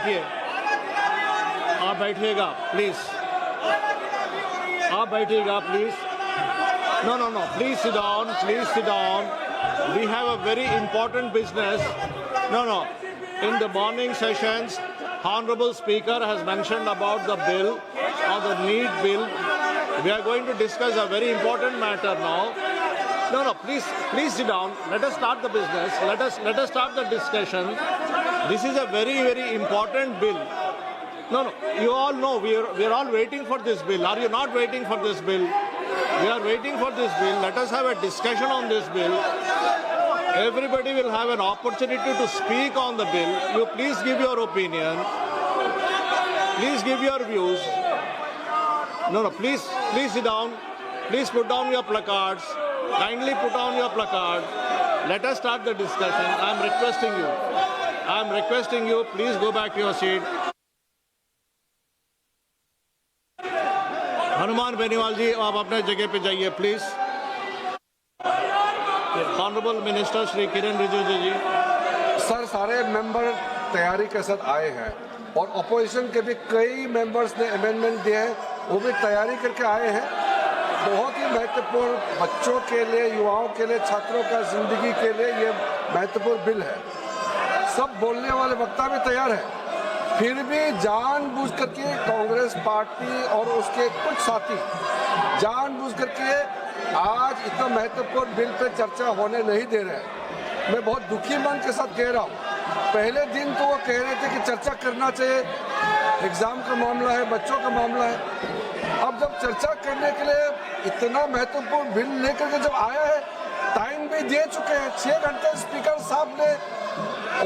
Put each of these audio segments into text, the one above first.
बैठिए, आप बैठिएगा प्लीज, आप बैठिएगा please. No no no, please sit down, please sit down. We have a very important business. No no, in the morning sessions, Honorable Speaker has mentioned about the bill, or the NEET bill. We are going to discuss a very important matter now. No, no, please sit down. Let us start the business. Let us start the discussion. This is a very, very important bill. No, no, you all know we are all waiting for this bill. Are you not waiting for this bill? We are waiting for this bill. Let us have a discussion on this bill. Everybody will have an opportunity to speak on the bill. You please give your opinion. Please give your views. No, no, please sit down. Please put down your placards. Kindly put down your placard. Let us start the discussion. I am requesting you. I am requesting you. Please go back to your seat. Hanuman Beniwal ji, आप अपने जगह पे जाइए please. Honourable minister Shri Kiren Rijiju ji. Sir, सारे member तैयारी के साथ आए हैं और अपोजिशन के भी कई मेंबर्स ने अमेंडमेंट दिए हैं, वो भी तैयारी करके आए हैं। बहुत ही महत्वपूर्ण, बच्चों के लिए, युवाओं के लिए, छात्रों का जिंदगी के लिए ये महत्वपूर्ण बिल है। सब बोलने वाले वक्ता भी तैयार है, फिर भी जानबूझ करके कांग्रेस पार्टी और उसके कुछ साथी जानबूझ करके आज इतना महत्वपूर्ण बिल पे चर्चा होने नहीं दे रहे हैं। मैं बहुत दुखी मन के साथ कह रहा हूँ। पहले दिन तो वो कह रहे थे कि चर्चा करना चाहिए, एग्जाम का मामला है, बच्चों का मामला है। अब जब चर्चा करने के लिए इतना महत्वपूर्ण बिल लेकर के जब आया है, टाइम भी दे चुके हैं 6 घंटे स्पीकर साहब ने,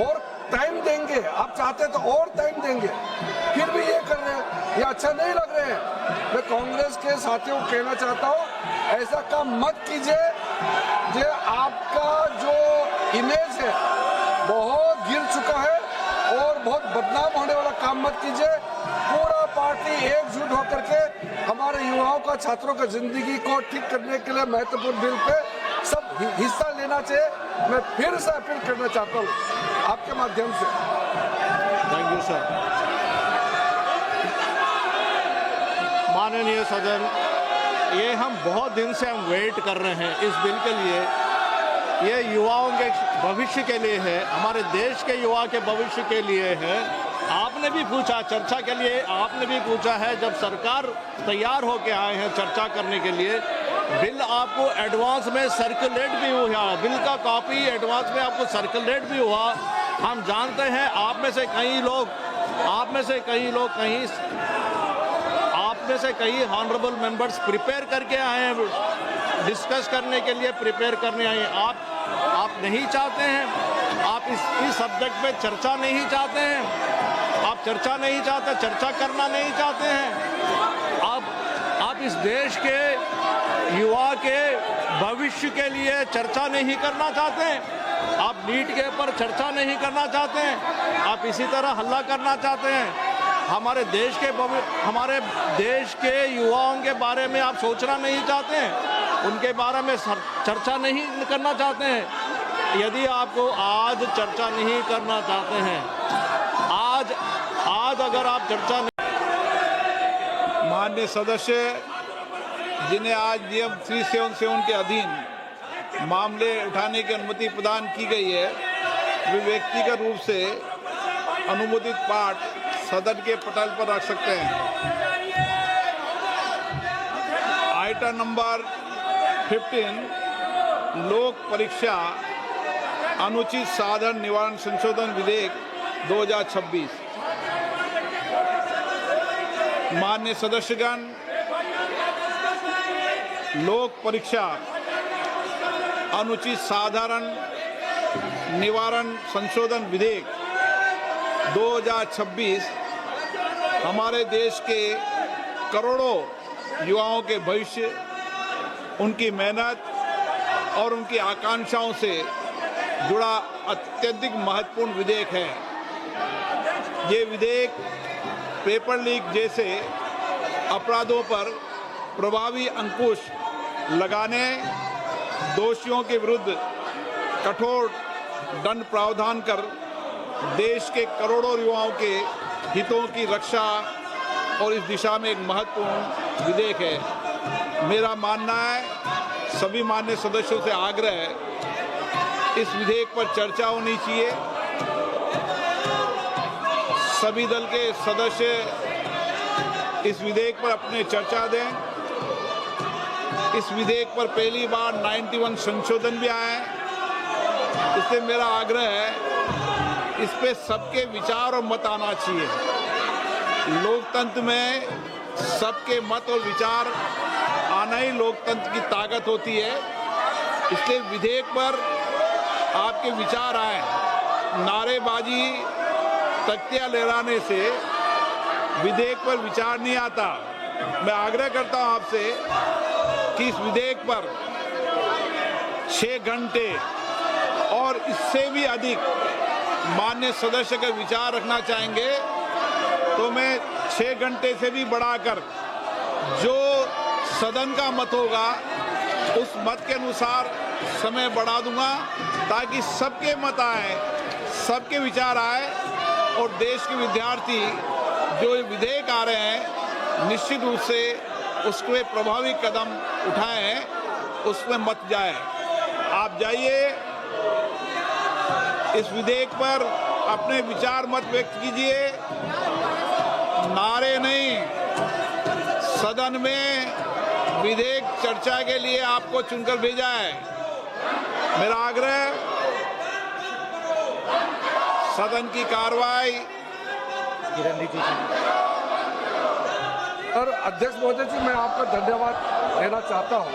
और टाइम देंगे, आप चाहते तो और टाइम देंगे, फिर भी ये कर रहे हैं, ये अच्छा नहीं लग रहे हैं। मैं कांग्रेस के साथियों को कहना चाहता हूँ, ऐसा काम मत कीजिए। जो आपका जो इमेज है बहुत गिर चुका है और बहुत बदनाम होने वाला काम मत कीजिए। पूरा पार्टी एकजुट होकर के हमारे युवाओं का, छात्रों का जिंदगी को ठीक करने के लिए महत्वपूर्ण बिल पे सब हिस्सा लेना चाहिए। मैं फिर से अपील करना चाहता हूँ आपके माध्यम से। Thank you sir. माननीय सदन, ये हम बहुत दिन से हम वेट कर रहे हैं इस बिल के लिए। ये युवाओं के भविष्य के लिए है, हमारे देश के युवा के भविष्य के लिए है। आपने भी पूछा चर्चा के लिए, आपने भी पूछा है। जब सरकार तैयार होके आए हैं चर्चा करने के लिए, बिल आपको एडवांस में सर्कुलेट भी हुआ, बिल का कॉपी एडवांस में आपको सर्कुलेट भी हुआ। हम जानते हैं आप में से कई ऑनरेबल मेंबर्स प्रिपेयर करके आए हैं, डिस्कस करने के लिए प्रिपेयर करने आए हैं। आप नहीं चाहते हैं, आप इस सब्जेक्ट पे चर्चा नहीं चाहते हैं, आप चर्चा नहीं चाहते, चर्चा करना नहीं चाहते हैं। आप इस देश के युवा के भविष्य के लिए चर्चा नहीं करना चाहते हैं, आप नीट के ऊपर चर्चा नहीं करना चाहते हैं, आप इसी तरह हल्ला करना चाहते हैं। हमारे देश के युवाओं के बारे में आप सोचना नहीं चाहते हैं, उनके बारे में चर्चा नहीं करना चाहते हैं। यदि आपको आज चर्चा नहीं करना चाहते हैं, आज अगर आप चर्चा नहीं। माननीय सदस्य, जिन्हें आज नियम 377 के अधीन मामले उठाने की अनुमति प्रदान की गई है, वे व्यक्तिगत रूप से अनुमोदित पाठ सदन के पटल पर रख सकते हैं। आइटम नंबर 15, लोक परीक्षा अनुचित साधन निवारण संशोधन विधेयक 2026। माननीय सदस्यगण, लोक परीक्षा अनुचित साधारण निवारण संशोधन विधेयक 2026 हमारे देश के करोड़ों युवाओं के भविष्य, उनकी मेहनत और उनकी आकांक्षाओं से जुड़ा अत्यधिक महत्वपूर्ण विधेयक है। ये विधेयक पेपर लीक जैसे अपराधों पर प्रभावी अंकुश लगाने, दोषियों के विरुद्ध कठोर दंड प्रावधान कर देश के करोड़ों युवाओं के हितों की रक्षा और इस दिशा में एक महत्वपूर्ण विधेयक है। मेरा मानना है, सभी माननीय सदस्यों से आग्रह है, इस विधेयक पर चर्चा होनी चाहिए। सभी दल के सदस्य इस विधेयक पर अपने चर्चा दें। इस विधेयक पर पहली बार 91 संशोधन भी आए हैं, इसलिए मेरा आग्रह है, इस पे सबके विचार और मत आना चाहिए। लोकतंत्र में सबके मत और विचार आना ही लोकतंत्र की ताकत होती है। इसलिए विधेयक पर आपके विचार आए। नारेबाजी, तख्तियां लहराने से विधेयक पर विचार नहीं आता। मैं आग्रह करता हूं आपसे कि इस विधेयक पर 6 घंटे और इससे भी अधिक माननीय सदस्य का विचार रखना चाहेंगे तो मैं 6 घंटे से भी बढ़ाकर जो सदन का मत होगा उस मत के अनुसार समय बढ़ा दूंगा, ताकि सबके मत आए, सबके विचार आए और देश के विद्यार्थी जो ये विधेयक आ रहे हैं निश्चित रूप से उसके प्रभावी कदम उठाएं, उसमें मत जाए। आप जाइए, इस विधेयक पर अपने विचार मत व्यक्त कीजिए। नारे नहीं, सदन में विधेयक चर्चा के लिए आपको चुनकर भेजा है। मेरा आग्रह, सदन की कार्रवाई। और अध्यक्ष महोदय जी, मैं आपका धन्यवाद देना चाहता हूं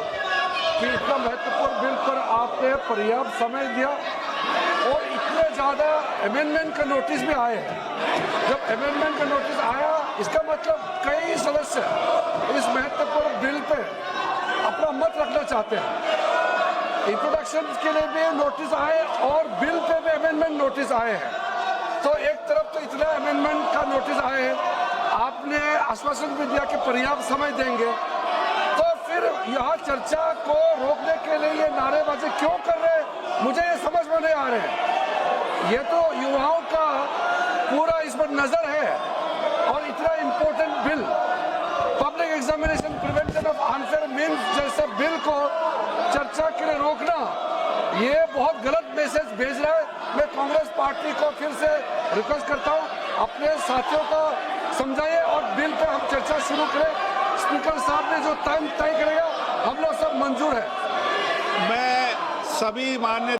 कि इतना महत्वपूर्ण बिल पर आपने पर्याप्त समय दिया और इतने ज़्यादा अमेंडमेंट का नोटिस भी आए हैं। जब अमेंडमेंट का नोटिस आया, इसका मतलब कई सदस्य इस महत्वपूर्ण बिल पे अपना मत रखना चाहते हैं। इंट्रोडक्शन के लिए भी नोटिस आए और बिल पे भी अमेंडमेंट नोटिस आए हैं। तो एक तरफ तो इतना अमेंडमेंट का नोटिस आए हैं, आपने आश्वासन भी दिया कि पर्याप्त समय देंगे, तो फिर यहाँ चर्चा को रोकने के लिए ये नारेबाजी क्यों कर रहे हैं, मुझे ये समझ में नहीं आ रहे हैं। ये तो युवाओं का पूरा इस पर नजर है और इतना important bill, public examination prevention of unfair means जैसे बिल को चर्चा के लिए रोकना, ये बहुत गलत मैसेज भेज रहा है। मैं कांग्रेस पार्टी को फिर से रिक्वेस्ट करता हूँ, अपने साथियों को समझाइए और बिल पे हम चर्चा शुरू करें। स्पीकर साहब ने जो टाइम तय करेगा, हम लोग सब मंजूर है। मैं सभी मान्य